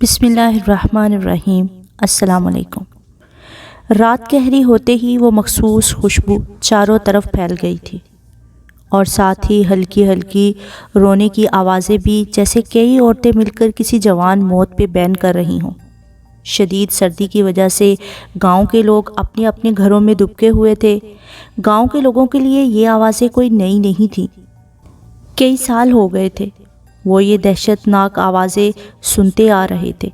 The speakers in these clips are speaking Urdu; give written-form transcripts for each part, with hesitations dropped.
بسم اللہ الرحمن الرحیم۔ السلام علیکم۔ رات گہری ہوتے ہی وہ مخصوص خوشبو چاروں طرف پھیل گئی تھی، اور ساتھ ہی ہلکی ہلکی رونے کی آوازیں بھی، جیسے کئی عورتیں مل کر کسی جوان موت پہ بین کر رہی ہوں۔ شدید سردی کی وجہ سے گاؤں کے لوگ اپنے اپنے گھروں میں دبکے ہوئے تھے۔ گاؤں کے لوگوں کے لیے یہ آوازیں کوئی نئی نہیں تھیں۔ کئی سال ہو گئے تھے وہ یہ دہشت ناک آوازیں سنتے آ رہے تھے۔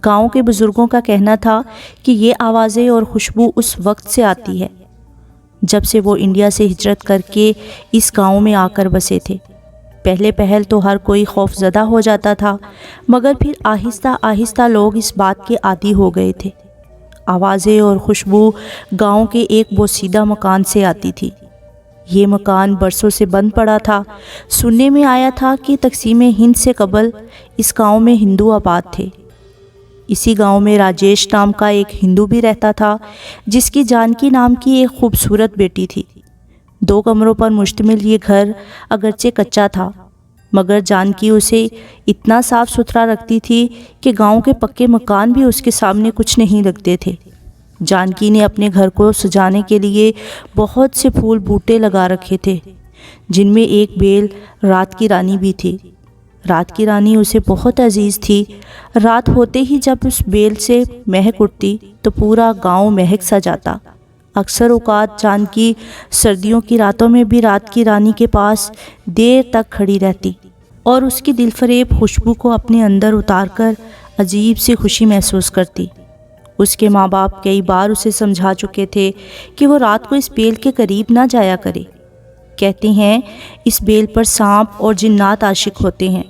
گاؤں کے بزرگوں کا کہنا تھا کہ یہ آوازیں اور خوشبو اس وقت سے آتی ہے جب سے وہ انڈیا سے ہجرت کر کے اس گاؤں میں آ کر بسے تھے۔ پہلے پہل تو ہر کوئی خوف زدہ ہو جاتا تھا، مگر پھر آہستہ آہستہ لوگ اس بات کے عادی ہو گئے تھے۔ آوازیں اور خوشبو گاؤں کے ایک بوسیدہ مکان سے آتی تھی۔ یہ مکان برسوں سے بند پڑا تھا۔ سننے میں آیا تھا کہ تقسیم ہند سے قبل اس گاؤں میں ہندو آباد تھے۔ اسی گاؤں میں راجیش نام کا ایک ہندو بھی رہتا تھا، جس کی جانکی نام کی ایک خوبصورت بیٹی تھی۔ 2 کمروں پر مشتمل یہ گھر اگرچہ کچا تھا، مگر جانکی اسے اتنا صاف ستھرا رکھتی تھی کہ گاؤں کے پکے مکان بھی اس کے سامنے کچھ نہیں لگتے تھے۔ جانکی نے اپنے گھر کو سجانے کے لیے بہت سے پھول بوٹے لگا رکھے تھے، جن میں ایک بیل رات کی رانی بھی تھی۔ رات کی رانی اسے بہت عزیز تھی۔ رات ہوتے ہی جب اس بیل سے مہک اٹھتی تو پورا گاؤں مہک سا جاتا۔ اکثر اوقات جانکی سردیوں کی راتوں میں بھی رات کی رانی کے پاس دیر تک کھڑی رہتی اور اس کی دل فریب خوشبو کو اپنے اندر اتار کر عجیب سی خوشی محسوس کرتی۔ اس کے ماں باپ کئی بار اسے سمجھا چکے تھے کہ وہ رات کو اس بیل کے قریب نہ جایا کرے۔ کہتے ہیں اس بیل پر سانپ اور جنات عاشق ہوتے ہیں،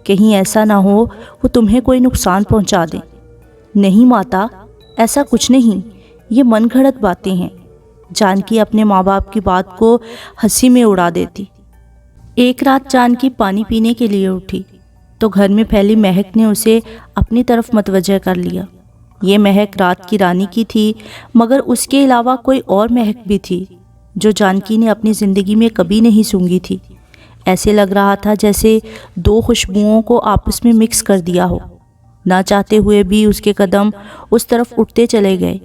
کہیں ایسا نہ ہو وہ تمہیں کوئی نقصان پہنچا دیں۔ نہیں ماتا، ایسا کچھ نہیں، یہ من گھڑت باتیں ہیں۔ جانکی اپنے ماں باپ کی بات کو ہنسی میں اڑا دیتی۔ ایک رات جانکی پانی پینے کے لیے اٹھی تو گھر میں پھیلی مہک نے اسے اپنی طرف متوجہ کر لیا۔ یہ مہک رات کی رانی کی تھی، مگر اس کے علاوہ کوئی اور مہک بھی تھی جو جانکی نے اپنی زندگی میں کبھی نہیں سونگھی تھی۔ ایسے لگ رہا تھا جیسے 2 خوشبوؤں کو آپس میں مکس کر دیا ہو۔ نہ چاہتے ہوئے بھی اس کے قدم اس طرف اٹھتے چلے گئے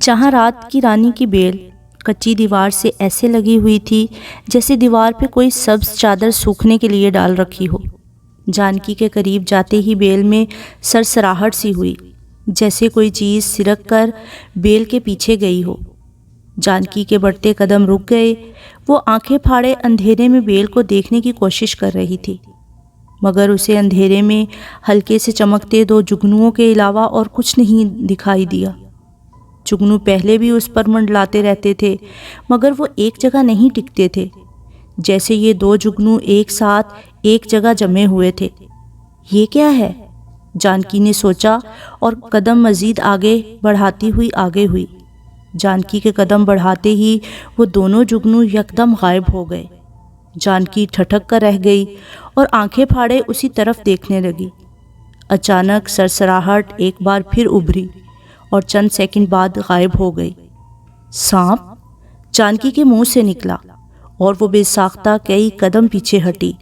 جہاں رات کی رانی کی بیل کچی دیوار سے ایسے لگی ہوئی تھی جیسے دیوار پہ کوئی سبز چادر سوکھنے کے لیے ڈال رکھی ہو۔ جانکی کے قریب جاتے ہی بیل میں سرسراہٹ سی ہوئی، جیسے کوئی چیز سرک کر بیل کے پیچھے گئی ہو۔ جانکی کے بڑھتے قدم رک گئے۔ وہ آنکھیں پھاڑے اندھیرے میں بیل کو دیکھنے کی کوشش کر رہی تھی، مگر اسے اندھیرے میں ہلکے سے چمکتے 2 جگنوؤں کے علاوہ اور کچھ نہیں دکھائی دیا۔ جگنو پہلے بھی اس پر منڈلاتے رہتے تھے، مگر وہ ایک جگہ نہیں ٹکتے تھے، جیسے یہ 2 جگنو ایک ساتھ ایک جگہ جمے ہوئے تھے۔ یہ کیا ہے؟ جانکی نے سوچا اور قدم مزید آگے بڑھاتی ہوئی آگے ہوئی۔ جانکی کے قدم بڑھاتے ہی وہ دونوں جگنو یکدم غائب ہو گئے۔ جانکی ٹھٹک کر رہ گئی اور آنکھیں پھاڑے اسی طرف دیکھنے لگی۔ اچانک سرسراہٹ ایک بار پھر ابھری اور چند سیکنڈ بعد غائب ہو گئی۔ سانپ؟ جانکی کے منہ سے نکلا اور وہ بے ساختہ کئی قدم پیچھے ہٹی۔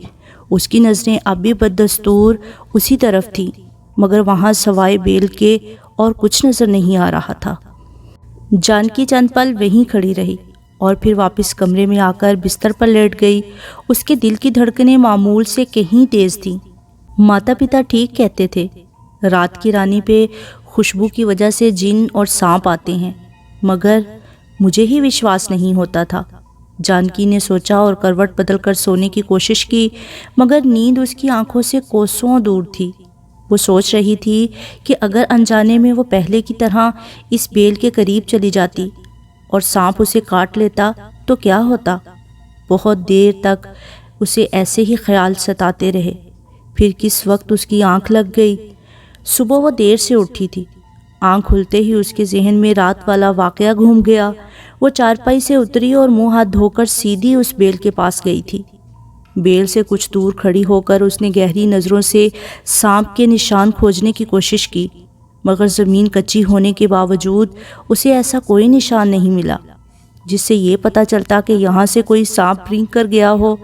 اس کی نظریں اب بھی بدستور اسی طرف تھیں، مگر وہاں سوائے بیل کے اور کچھ نظر نہیں آ رہا تھا۔ جانکی چند پل وہیں کھڑی رہی اور پھر واپس کمرے میں آ کر بستر پر لیٹ گئی۔ اس کے دل کی دھڑکنیں معمول سے کہیں تیز تھیں۔ ماتا پتا ٹھیک کہتے تھے، رات کی رانی پہ خوشبو کی وجہ سے جن اور سانپ آتے ہیں، مگر مجھے ہی وشواس نہیں ہوتا تھا۔ جانکی نے سوچا اور کروٹ بدل کر سونے کی کوشش کی، مگر نیند اس کی آنکھوں سے کوسوں دور تھی۔ وہ سوچ رہی تھی کہ اگر انجانے میں وہ پہلے کی طرح اس بیل کے قریب چلی جاتی اور سانپ اسے کاٹ لیتا تو کیا ہوتا۔ بہت دیر تک اسے ایسے ہی خیال ستاتے رہے۔ پھر کس وقت اس کی آنکھ لگ گئی۔ صبح وہ دیر سے اٹھی تھی۔ آنکھ کھلتے ہی اس کے ذہن میں رات والا واقعہ گھوم گیا۔ وہ چارپائی سے اتری اور منہ ہاتھ دھو کر سیدھی اس بیل کے پاس گئی تھی۔ بیل سے کچھ دور کھڑی ہو کر اس نے گہری نظروں سے سانپ کے نشان کھوجنے کی کوشش کی، مگر زمین کچی ہونے کے باوجود اسے ایسا کوئی نشان نہیں ملا جس سے یہ پتہ چلتا کہ یہاں سے کوئی سانپ رینگ کر گیا ہو۔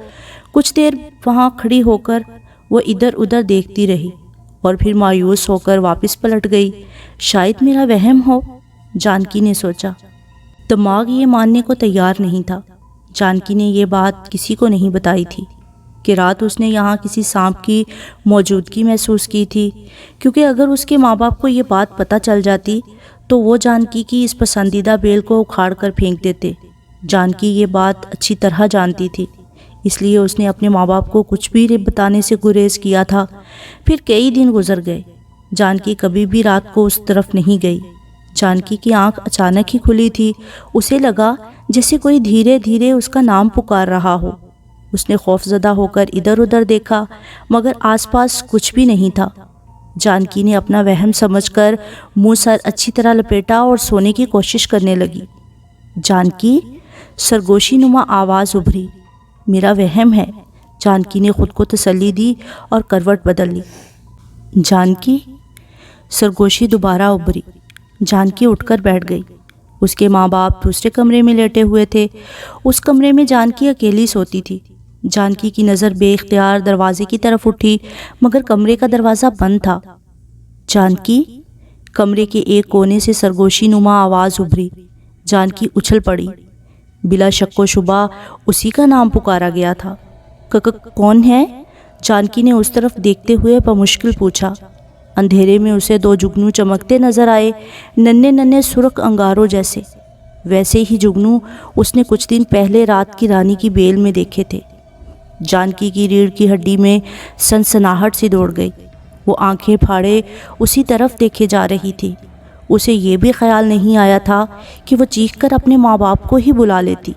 کچھ دیر وہاں کھڑی ہو کر وہ ادھر ادھر دیکھتی رہی اور پھر مایوس ہو کر واپس پلٹ گئی۔ شاید میرا وہم ہو، جانکی نے سوچا۔ دماغ یہ ماننے کو تیار نہیں تھا۔ جانکی نے یہ بات کسی کو نہیں بتائی تھی کہ رات اس نے یہاں کسی سانپ کی موجودگی محسوس کی تھی، کیونکہ اگر اس کے ماں باپ کو یہ بات پتہ چل جاتی تو وہ جانکی کی اس پسندیدہ بیل کو اکھاڑ کر پھینک دیتے۔ جانکی یہ بات اچھی طرح جانتی تھی، اس لیے اس نے اپنے ماں باپ کو کچھ بھی بتانے سے گریز کیا تھا۔ پھر کئی دن گزر گئے، جانکی کبھی بھی رات کو اس طرف نہیں گئی۔ جانکی کی آنکھ اچانک ہی کھلی تھی۔ اسے لگا جیسے کوئی دھیرے دھیرے اس کا نام پکار رہا ہو۔ اس نے خوفزدہ ہو کر ادھر ادھر دیکھا، مگر آس پاس کچھ بھی نہیں تھا۔ جانکی نے اپنا وہم سمجھ کر منہ سر اچھی طرح لپیٹا اور سونے کی کوشش کرنے لگی۔ جانکی، سرگوشی نما آواز ابھری۔ میرا وہم ہے، جانکی نے خود کو تسلی دی اور کروٹ بدل لی۔ جانکی، سرگوشی دوبارہ ابھری۔ جانکی اٹھ کر بیٹھ گئی۔ اس کے ماں باپ دوسرے کمرے میں لیٹے ہوئے تھے۔ اس کمرے میں جانکی اکیلی سوتی تھی۔ جانکی کی نظر بے اختیار دروازے کی طرف اٹھی، مگر کمرے کا دروازہ بند تھا۔ جانکی، کمرے کے ایک کونے سے سرگوشی نما آواز ابھری۔ جانکی اچھل پڑی۔ بلا شک و شبہ اسی کا نام پکارا گیا تھا۔ کون ہے؟ جانکی نے اس طرف دیکھتے ہوئے بمشکل پوچھا۔ اندھیرے میں اسے دو جگنو چمکتے نظر آئے، ننھے ننھے سرخ انگاروں جیسے۔ ویسے ہی جگنو اس نے کچھ دن پہلے رات کی رانی کی بیل میں دیکھے تھے۔ جانکی کی ریڑھ کی ہڈی میں سنسناہٹ سی دوڑ گئی۔ وہ آنکھیں پھاڑے اسی طرف دیکھے جا رہی تھی۔ اسے یہ بھی خیال نہیں آیا تھا کہ وہ چیخ کر اپنے ماں باپ کو ہی بلا لیتی۔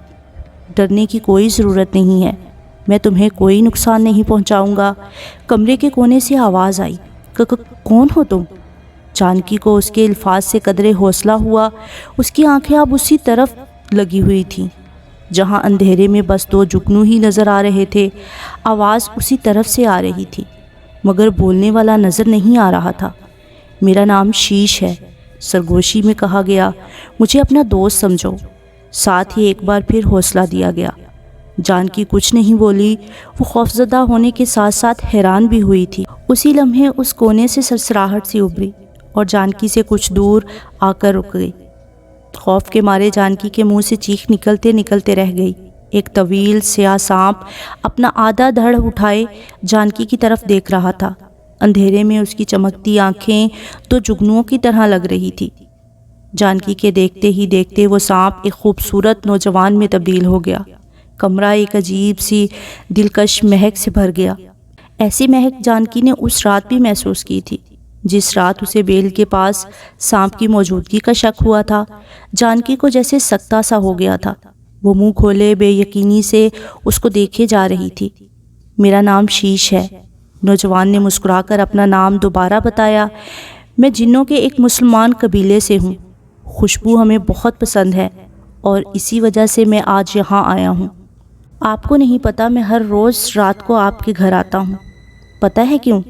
ڈرنے کی کوئی ضرورت نہیں ہے، میں تمہیں کوئی نقصان نہیں پہنچاؤں گا۔ کمرے کے کونے سے آواز آئی۔ کون ہو تم؟ جانکی کو اس کے الفاظ سے قدرے حوصلہ ہوا۔ اس کی آنکھیں اب اسی طرف لگی ہوئی تھیں جہاں اندھیرے میں بس دو جگنو ہی نظر آ رہے تھے۔ آواز اسی طرف سے آ رہی تھی، مگر بولنے والا نظر نہیں آ رہا تھا۔ میرا نام شیش ہے، سرگوشی میں کہا گیا۔ مجھے اپنا دوست سمجھو۔ ساتھ ہی ایک بار پھر حوصلہ دیا گیا۔ جانکی کچھ نہیں بولی۔ وہ خوفزدہ ہونے کے ساتھ ساتھ حیران بھی ہوئی تھی۔ اسی لمحے اس کونے سے سرسراہٹ سی ابھری اور جانکی سے کچھ دور آ کر رک گئی۔ خوف کے مارے جانکی کے منہ سے چیخ نکلتے نکلتے رہ گئی۔ ایک طویل سیاہ سانپ اپنا آدھا دھڑ اٹھائے جانکی کی طرف دیکھ رہا تھا۔ اندھیرے میں اس کی چمکتی آنکھیں دو جگنوؤں کی طرح لگ رہی تھی۔ جانکی کے دیکھتے ہی دیکھتے وہ سانپ ایک خوبصورت نوجوان میں تبدیل ہو گیا۔ کمرہ ایک عجیب سی دلکش مہک سے بھر گیا۔ ایسی مہک جانکی نے اس رات بھی محسوس کی تھی جس رات اسے بیل کے پاس سانپ کی موجودگی کا شک ہوا تھا۔ جانکی کو جیسے سکتہ سا ہو گیا تھا۔ وہ منہ کھولے بے یقینی سے اس کو دیکھے جا رہی تھی۔ میرا نام شیش ہے، نوجوان نے مسکرا کر اپنا نام دوبارہ بتایا۔ میں جنوں کے ایک مسلمان قبیلے سے ہوں۔ خوشبو ہمیں بہت پسند ہے اور اسی وجہ سے میں آج یہاں آیا ہوں۔ آپ کو نہیں پتہ میں ہر روز رات کو آپ کے گھر آتا ہوں۔ پتہ ہے کیوں؟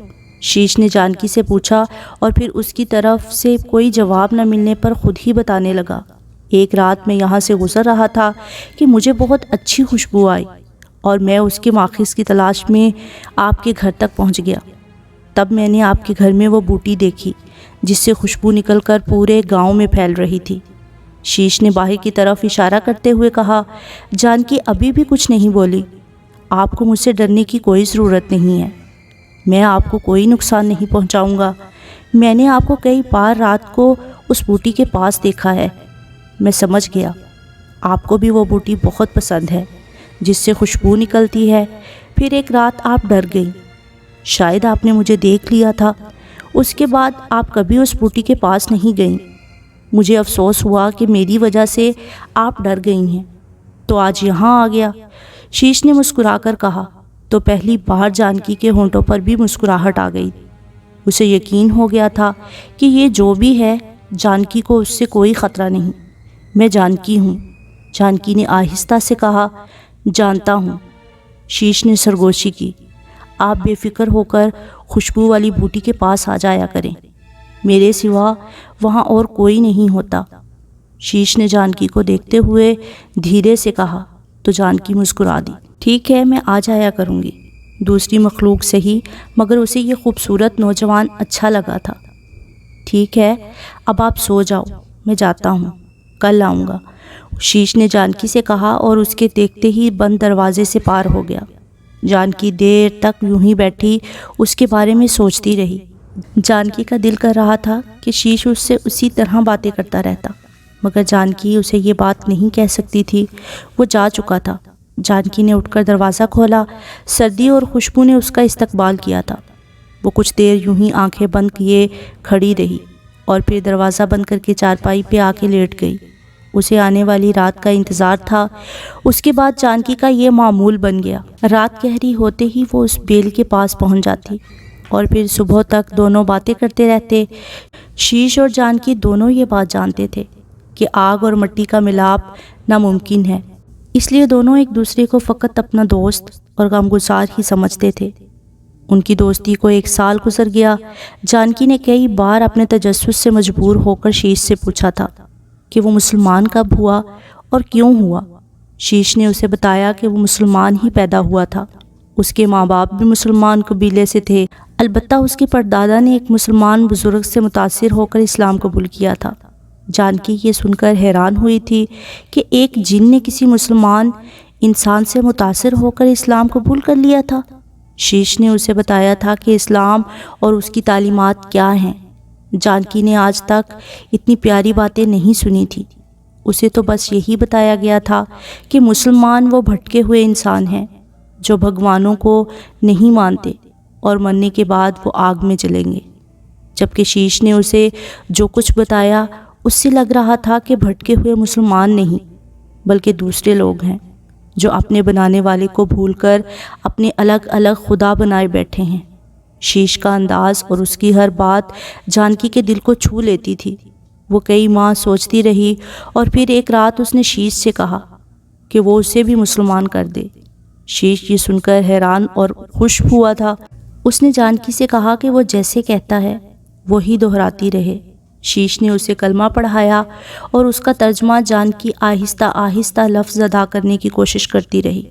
شیش نے جانکی سے پوچھا اور پھر اس کی طرف سے کوئی جواب نہ ملنے پر خود ہی بتانے لگا۔ ایک رات میں یہاں سے گزر رہا تھا کہ مجھے بہت اچھی خوشبو آئی اور میں اس کے ماخذ کی تلاش میں آپ کے گھر تک پہنچ گیا۔ تب میں نے آپ کے گھر میں وہ بوٹی دیکھی جس سے خوشبو نکل کر پورے گاؤں میں پھیل رہی تھی۔ شیش نے باہر کی طرف اشارہ کرتے ہوئے کہا۔ جانکی ابھی بھی کچھ نہیں بولی۔ آپ کو مجھ سے ڈرنے کی کوئی ضرورت نہیں ہے، میں آپ کو کوئی نقصان نہیں پہنچاؤں گا۔ میں نے آپ کو کئی بار رات کو اس بوٹی کے پاس دیکھا ہے۔ میں سمجھ گیا آپ کو بھی وہ بوٹی بہت پسند ہے جس سے خوشبو نکلتی ہے۔ پھر ایک رات آپ ڈر گئی، شاید آپ نے مجھے دیکھ لیا تھا۔ اس کے بعد آپ کبھی اس بوٹی کے پاس نہیں گئیں۔ مجھے افسوس ہوا کہ میری وجہ سے آپ ڈر گئی ہیں، تو آج یہاں آ گیا۔ شیش نے مسکرا کر کہا تو پہلی بار جانکی کے ہونٹوں پر بھی مسکراہٹ آ گئی۔ اسے یقین ہو گیا تھا کہ یہ جو بھی ہے جانکی کو اس سے کوئی خطرہ نہیں۔ میں جانکی ہوں، جانکی نے آہستہ سے کہا۔ جانتا ہوں، شیش نے سرگوشی کی۔ آپ بے فکر ہو کر خوشبو والی بوٹی کے پاس آ جایا کریں، میرے سوا وہاں اور کوئی نہیں ہوتا۔ شیش نے جانکی کو دیکھتے ہوئے دھیرے سے کہا تو جانکی مسکرا دی۔ ٹھیک ہے، میں آ جایا کروں گی۔ دوسری مخلوق سہی مگر اسے یہ خوبصورت نوجوان اچھا لگا تھا۔ ٹھیک ہے، اب آپ سو جاؤ، میں جاتا ہوں، کل آؤں گا، شیش نے جانکی سے کہا اور اس کے دیکھتے ہی بند دروازے سے پار ہو گیا۔ جانکی دیر تک یوں ہی بیٹھی اس کے بارے میں سوچتی رہی۔ جانکی کا دل کر رہا تھا کہ شیش اس سے اسی طرح باتیں کرتا رہتا، مگر جانکی اسے یہ بات نہیں کہہ سکتی تھی، وہ جا چکا تھا۔ جانکی نے اٹھ کر دروازہ کھولا، سردی اور خوشبو نے اس کا استقبال کیا تھا۔ وہ کچھ دیر یوں ہی آنکھیں بند کیے کھڑی رہی اور پھر دروازہ بند کر کے چارپائی پہ آ کے لیٹ گئی۔ اسے آنے والی رات کا انتظار تھا۔ اس کے بعد جانکی کا یہ معمول بن گیا، رات گہری ہوتے ہی وہ اس بیل کے پاس پہنچ جاتی اور پھر صبح تک دونوں باتیں کرتے رہتے۔ شیش اور جانکی دونوں یہ بات جانتے تھے کہ آگ اور مٹی کا ملاپ ناممکن ہے، اس لیے دونوں ایک دوسرے کو فقط اپنا دوست اور غمگسار ہی سمجھتے تھے۔ ان کی دوستی کو 1 سال گزر گیا۔ جانکی نے کئی بار اپنے تجسس سے مجبور ہو کر شیش سے پوچھا تھا کہ وہ مسلمان کب ہوا اور کیوں ہوا۔ شیش نے اسے بتایا کہ وہ مسلمان ہی پیدا ہوا تھا، اس کے ماں باپ بھی مسلمان قبیلے سے تھے، البتہ اس کے پردادا نے ایک مسلمان بزرگ سے متاثر ہو کر اسلام قبول کیا تھا۔ جانکی یہ سن کر حیران ہوئی تھی کہ ایک جن نے کسی مسلمان انسان سے متاثر ہو کر اسلام قبول کر لیا تھا۔ شیش نے اسے بتایا تھا کہ اسلام اور اس کی تعلیمات کیا ہیں۔ جانکی نے آج تک اتنی پیاری باتیں نہیں سنی تھی۔ اسے تو بس یہی بتایا گیا تھا کہ مسلمان وہ بھٹکے ہوئے انسان ہیں جو بھگوانوں کو نہیں مانتے اور مرنے کے بعد وہ آگ میں جلیں گے، جبکہ شیش نے اسے جو کچھ بتایا اس سے لگ رہا تھا کہ بھٹکے ہوئے مسلمان نہیں بلکہ دوسرے لوگ ہیں جو اپنے بنانے والے کو بھول کر اپنے الگ الگ خدا بنائے بیٹھے ہیں۔ شیش کا انداز اور اس کی ہر بات جانکی کے دل کو چھو لیتی تھی۔ وہ کئی ماہ سوچتی رہی اور پھر ایک رات اس نے شیش سے کہا کہ وہ اسے بھی مسلمان کر دے۔ شیش یہ سن کر حیران اور خوش ہوا تھا۔ اس نے جانکی سے کہا کہ وہ جیسے کہتا ہے وہی دہراتی رہے۔ شیش نے اسے کلمہ پڑھایا اور اس کا ترجمہ جانکی آہستہ آہستہ لفظ ادا کرنے کی کوشش کرتی رہی۔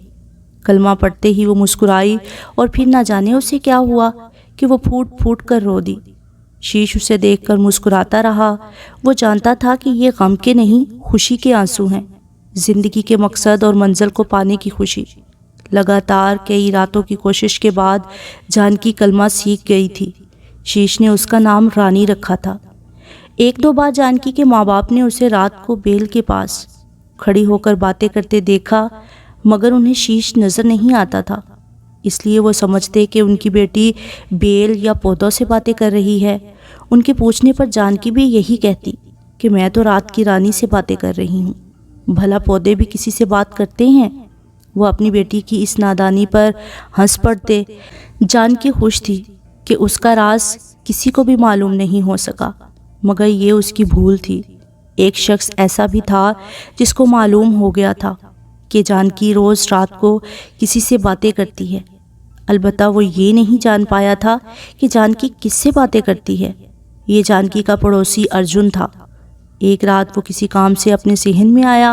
کلمہ پڑھتے ہی وہ مسکرائی اور پھر نہ جانے اسے کیا ہوا کہ وہ پھوٹ پھوٹ کر رو دی۔ شیش اسے دیکھ کر مسکراتا رہا۔ وہ جانتا تھا کہ یہ غم کے نہیں، خوشی کے آنسو ہیں، زندگی کے مقصد اور منزل کو پانے کی خوشی۔ لگاتار کئی راتوں کی کوشش کے بعد جانکی کلمہ سیکھ گئی تھی۔ شیش نے اس کا نام رانی رکھا تھا۔ 1-2 بار جانکی کے ماں باپ نے اسے رات کو بیل کے پاس کھڑی ہو کر باتیں کرتے دیکھا، مگر انہیں شیش نظر نہیں آتا تھا، اس لیے وہ سمجھتے کہ ان کی بیٹی بیل یا پودوں سے باتیں کر رہی ہے۔ ان کے پوچھنے پر جانکی بھی یہی کہتی کہ میں تو رات کی رانی سے باتیں کر رہی ہوں، بھلا پودے بھی کسی سے بات کرتے ہیں؟ وہ اپنی بیٹی کی اس نادانی پر ہنس پڑتے۔ جانکی خوش تھی کہ اس کا راز کسی کو بھی معلوم نہیں ہو سکا، مگر یہ اس کی بھول تھی۔ ایک شخص ایسا بھی تھا جس کو معلوم ہو گیا تھا کہ جانکی روز رات کو کسی سے باتیں کرتی ہے، البتہ وہ یہ نہیں جان پایا تھا کہ جانکی کس سے باتیں کرتی ہے۔ یہ جانکی کا پڑوسی ارجن تھا۔ ایک رات وہ کسی کام سے اپنے صحن میں آیا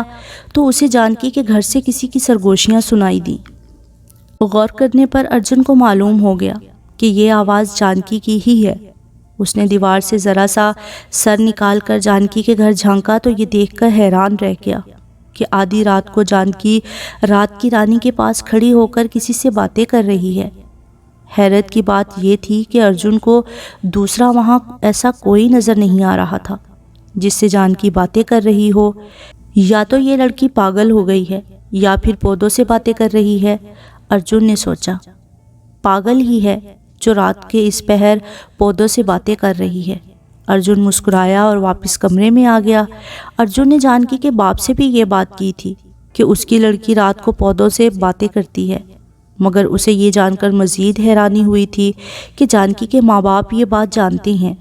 تو اسے جانکی کے گھر سے کسی کی سرگوشیاں سنائی دیں۔ غور کرنے پر ارجن کو معلوم ہو گیا کہ یہ آواز جانکی کی ہی ہے۔ اس نے دیوار سے ذرا سا سر نکال کر جانکی کے گھر جھانکا تو یہ دیکھ کر حیران رہ گیا کہ آدھی رات کو جانکی رات کی رانی کے پاس کھڑی ہو کر کسی سے باتیں کر رہی ہے۔ حیرت کی بات یہ تھی کہ ارجن کو دوسرا وہاں ایسا کوئی نظر نہیں آ رہا تھا جس سے جانکی باتیں کر رہی ہو۔ یا تو یہ لڑکی پاگل ہو گئی ہے یا پھر پودوں سے باتیں کر رہی ہے، ارجن نے سوچا۔ پاگل ہی ہے جو رات کے اس پہر پودوں سے باتیں کر رہی ہے۔ ارجن مسکرایا اور واپس کمرے میں آ گیا۔ ارجن نے جانکی کے باپ سے بھی یہ بات کی تھی کہ اس کی لڑکی رات کو پودوں سے باتیں کرتی ہے، مگر اسے یہ جان کر مزید حیرانی ہوئی تھی کہ جانکی کے ماں باپ یہ بات جانتے ہیں۔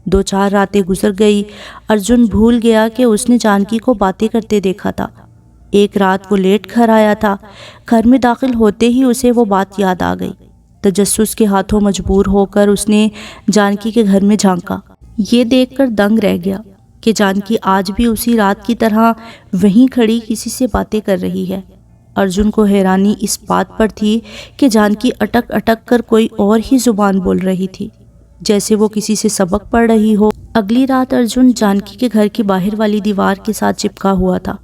2-4 راتیں گزر گئی۔ ارجن بھول گیا کہ اس نے جانکی کو باتیں کرتے دیکھا تھا۔ ایک رات وہ لیٹ گھر آیا تھا۔ گھر میں داخل ہوتے ہی اسے وہ بات یاد آ گئی۔ تجسس کے ہاتھوں مجبور ہو کر اس نے جانکی کے گھر میں جھانکا۔ یہ دیکھ کر دنگ رہ گیا کہ جانکی آج بھی اسی رات کی طرح وہیں کھڑی کسی سے باتیں کر رہی ہے۔ ارجن کو حیرانی اس بات پر تھی کہ جانکی اٹک اٹک کر کوئی اور ہی زبان بول رہی تھی، جیسے وہ کسی سے سبق پڑھ رہی ہو۔ اگلی رات ارجن جانکی کے گھر کی باہر والی دیوار کے ساتھ چپکا ہوا تھا۔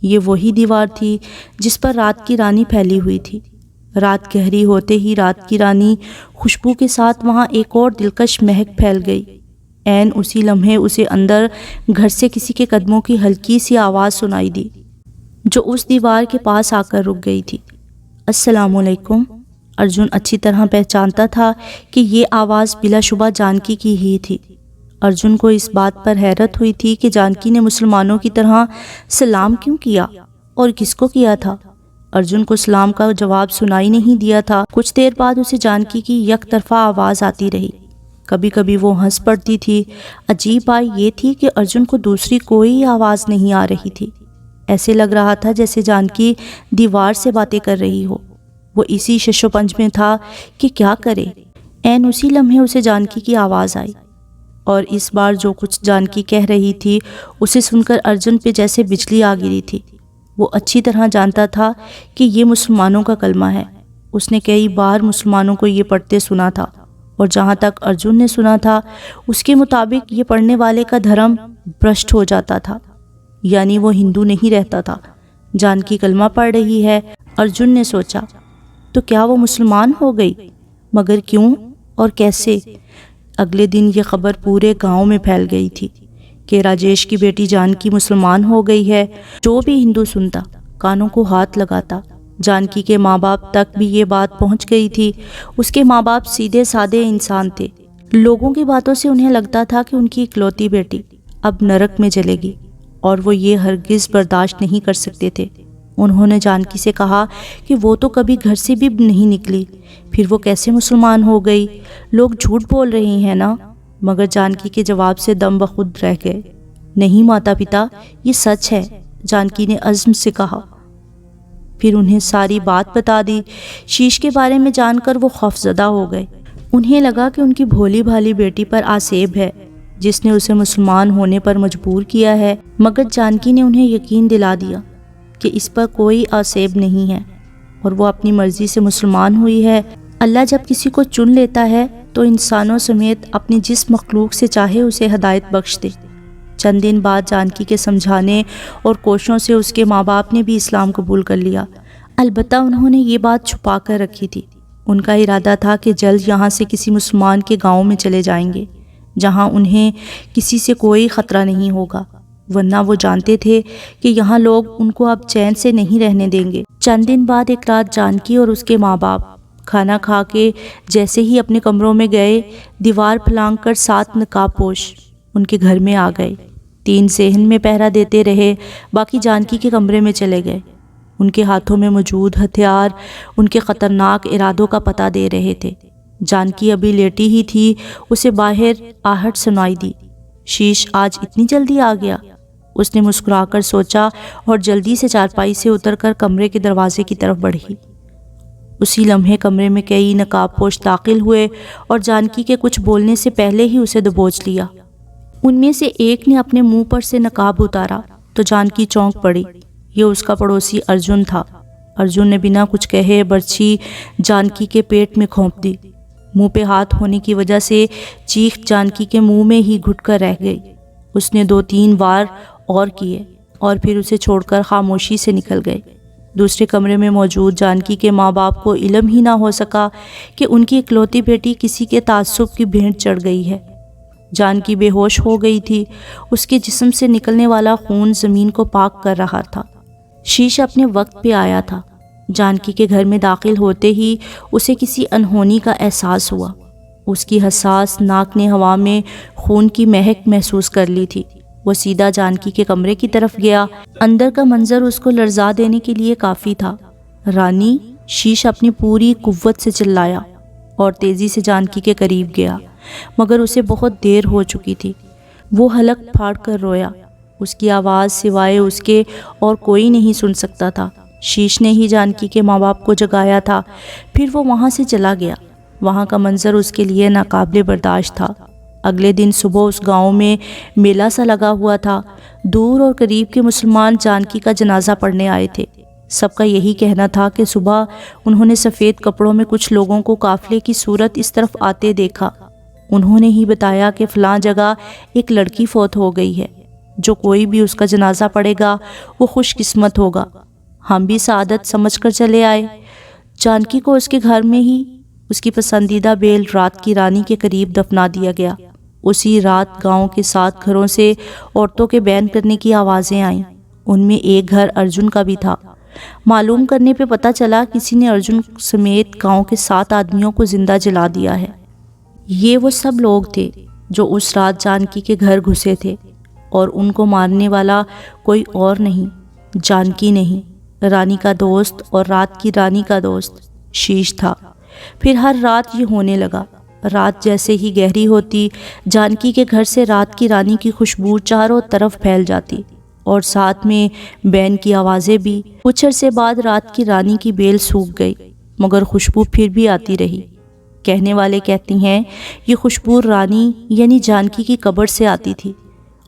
یہ وہی دیوار تھی جس پر رات کی رانی پھیلی ہوئی تھی۔ رات گہری ہوتے ہی رات کی رانی خوشبو کے ساتھ وہاں ایک اور دلکش مہک پھیل گئی۔ عین اسی لمحے اسے اندر گھر سے کسی کے قدموں کی ہلکی سی آواز سنائی دی، جو اس دیوار کے پاس آ کر رک گئی تھی۔ السلام علیکم۔ ارجن اچھی طرح پہچانتا تھا کہ یہ آواز بلا شبہ جانکی کی ہی تھی۔ ارجن کو اس بات پر حیرت ہوئی تھی کہ جانکی نے مسلمانوں کی طرح سلام کیوں کیا اور کس کو کیا تھا۔ ارجن کو سلام کا جواب سنائی نہیں دیا تھا۔ کچھ دیر بعد اسے جانکی کی یک طرفہ آواز آتی رہی۔ کبھی کبھی وہ ہنس پڑتی تھی۔ عجیب بات یہ تھی کہ ارجن کو دوسری کوئی آواز نہیں آ رہی تھی۔ ایسے لگ رہا تھا جیسے جانکی دیوار سے باتیں کر رہی ہو۔ وہ اسی شش و پنج میں تھا کہ کیا کرے۔ عین اسی لمحے اسے جانکی کی آواز آئی، اور اس بار جو کچھ جانکی کہہ رہی تھی اسے سن کر ارجن پہ جیسے بجلی آ گری تھی۔ وہ اچھی طرح جانتا تھا کہ یہ مسلمانوں کا کلمہ ہے۔ اس نے کئی بار مسلمانوں کو یہ پڑھتے سنا تھا، اور جہاں تک ارجن نے سنا تھا اس کے مطابق یہ پڑھنے والے کا دھرم بھرشٹ ہو جاتا تھا، یعنی وہ ہندو نہیں رہتا تھا۔ جانکی کلمہ پڑھ رہی ہے، ارجن نے سوچا، تو کیا وہ مسلمان ہو گئی؟ مگر کیوں اور کیسے؟ اگلے دن یہ خبر پورے گاؤں میں پھیل گئی تھی کہ راجیش کی بیٹی جانکی مسلمان ہو گئی ہے۔ جو بھی ہندو سنتا کانوں کو ہاتھ لگاتا۔ جانکی کے ماں باپ تک بھی یہ بات پہنچ گئی تھی۔ اس کے ماں باپ سیدھے سادے انسان تھے۔ لوگوں کی باتوں سے انہیں لگتا تھا کہ ان کی اکلوتی بیٹی اب نرک میں جلے گی، اور وہ یہ ہرگز برداشت نہیں کر سکتے تھے۔ انہوں نے جانکی سے کہا کہ وہ تو کبھی گھر سے بھی نہیں نکلی، پھر وہ کیسے مسلمان ہو گئی؟ لوگ جھوٹ بول رہے ہیں نا؟ مگر جانکی کے جواب سے دم بخود رہ گئے۔ نہیں ماتا پتا، یہ سچ ہے، جانکی نے عزم سے کہا۔ پھر انہیں ساری بات بتا دی۔ شیش کے بارے میں جان کر وہ خوفزدہ ہو گئے۔ انہیں لگا کہ ان کی بھولی بھالی بیٹی پر آسیب ہے، جس نے اسے مسلمان ہونے پر مجبور کیا ہے۔ مگر جانکی نے انہیں یقین دلا دیا کہ اس پر کوئی آسیب نہیں ہے، اور وہ اپنی مرضی سے مسلمان ہوئی ہے۔ اللہ جب کسی کو چن لیتا ہے تو انسانوں سمیت اپنی جس مخلوق سے چاہے اسے ہدایت بخش دے۔ چند دن بعد جانکی کے سمجھانے اور کوششوں سے اس کے ماں باپ نے بھی اسلام قبول کر لیا۔ البتہ انہوں نے یہ بات چھپا کر رکھی تھی۔ ان کا ارادہ تھا کہ جلد یہاں سے کسی مسلمان کے گاؤں میں چلے جائیں گے، جہاں انہیں کسی سے کوئی خطرہ نہیں ہوگا، ورنہ وہ جانتے تھے کہ یہاں لوگ ان کو اب چین سے نہیں رہنے دیں گے۔ چند دن بعد ایک رات جانکی اور اس کے ماں باپ کھانا کھا کے جیسے ہی اپنے کمروں میں گئے، دیوار پھلانگ کر 7 نقاب پوش ان کے گھر میں آ گئے۔ 3 صحن میں پہرا دیتے رہے، باقی جانکی کے کمرے میں چلے گئے۔ ان کے ہاتھوں میں موجود ہتھیار ان کے خطرناک ارادوں کا پتہ دے رہے تھے۔ جانکی ابھی لیٹی ہی تھی، اسے باہر آہٹ سنائی دی۔ شیش آج اتنی جلدی آ گیا؟ اس نے مسکرا کر سوچا اور جلدی سے چارپائی سے اتر کر کمرے کے دروازے کی طرف بڑھی۔ اسی لمحے کمرے میں کئی نقاب پوش داخل ہوئے اور جانکی کے کچھ بولنے سے پہلے ہی اسے دبوچ لیا۔ ان میں سے ایک نے اپنے منہ پر سے نقاب اتارا تو جانکی چونک پڑی۔ یہ اس کا پڑوسی ارجن تھا۔ ارجن نے بنا کچھ کہے برچھی جانکی کے پیٹ میں گھونپ دی۔ منہ پہ ہاتھ ہونے کی وجہ سے چیخ جانکی کے منہ میں ہی گھٹ کر رہ گئی۔ اس نے 2-3 وار اور کیے اور پھر اسے چھوڑ کر خاموشی سے نکل گئے۔ دوسرے کمرے میں موجود جانکی کے ماں باپ کو علم ہی نہ ہو سکا کہ ان کی اکلوتی بیٹی کسی کے تعصب کی بھینٹ چڑھ گئی ہے۔ جانکی بے ہوش ہو گئی تھی۔ اس کے جسم سے نکلنے والا خون زمین کو پاک کر رہا تھا۔ شیش اپنے وقت پہ آیا تھا۔ جانکی کے گھر میں داخل ہوتے ہی اسے کسی انہونی کا احساس ہوا۔ اس کی حساس ناک نے ہوا میں خون کی مہک محسوس کر لی تھی۔ وہ سیدھا جانکی کے کمرے کی طرف گیا۔ اندر کا منظر اس کو لرزا دینے کے لیے کافی تھا۔ رانی! شیش اپنی پوری قوت سے چلایا اور تیزی سے جانکی کے قریب گیا، مگر اسے بہت دیر ہو چکی تھی۔ وہ حلق پھاڑ کر رویا۔ اس کی آواز سوائے اس کے اور کوئی نہیں سن سکتا تھا۔ شیش نے ہی جانکی کے ماں باپ کو جگایا تھا۔ پھر وہ وہاں سے چلا گیا۔ وہاں کا منظر اس کے لیے ناقابل برداشت تھا۔ اگلے دن صبح اس گاؤں میں میلہ سا لگا ہوا تھا۔ دور اور قریب کے مسلمان جانکی کا جنازہ پڑھنے آئے تھے۔ سب کا یہی کہنا تھا کہ صبح انہوں نے سفید کپڑوں میں کچھ لوگوں کو قافلے کی صورت اس طرف آتے دیکھا۔ انہوں نے ہی بتایا کہ فلاں جگہ ایک لڑکی فوت ہو گئی ہے، جو کوئی بھی اس کا جنازہ پڑے گا وہ خوش قسمت ہوگا۔ ہم بھی سعادت سمجھ کر چلے آئے۔ جانکی کو اس کے گھر میں ہی اس کی پسندیدہ بیل رات کی رانی کے قریب دفنا دیا گیا۔ اسی رات گاؤں کے 7 گھروں سے عورتوں کے بین کرنے کی آوازیں آئیں۔ ان میں ایک گھر ارجن کا بھی تھا۔ معلوم کرنے پہ پتہ چلا کسی نے ارجن سمیت گاؤں کے 7 آدمیوں کو زندہ جلا دیا ہے۔ یہ وہ سب لوگ تھے جو اس رات جانکی کے گھر گھسے تھے، اور ان کو مارنے والا کوئی اور نہیں، جانکی نہیں، رانی کا دوست اور رات کی رانی کا دوست شیش تھا۔ پھر ہر رات یہ ہونے لگا۔ رات جیسے ہی گہری ہوتی، جانکی کے گھر سے رات کی رانی کی خوشبو چاروں طرف پھیل جاتی، اور ساتھ میں بین کی آوازیں بھی۔ کچھ عرصے بعد رات کی رانی کی بیل سوکھ گئی، مگر خوشبو پھر بھی آتی رہی۔ کہنے والے کہتی ہیں یہ خوشبو رانی یعنی جانکی کی قبر سے آتی تھی،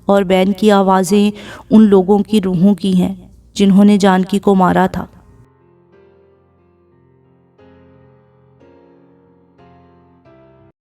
اور بین کی آوازیں ان لوگوں کی روحوں کی ہیں جنہوں نے جانکی کو مارا تھا۔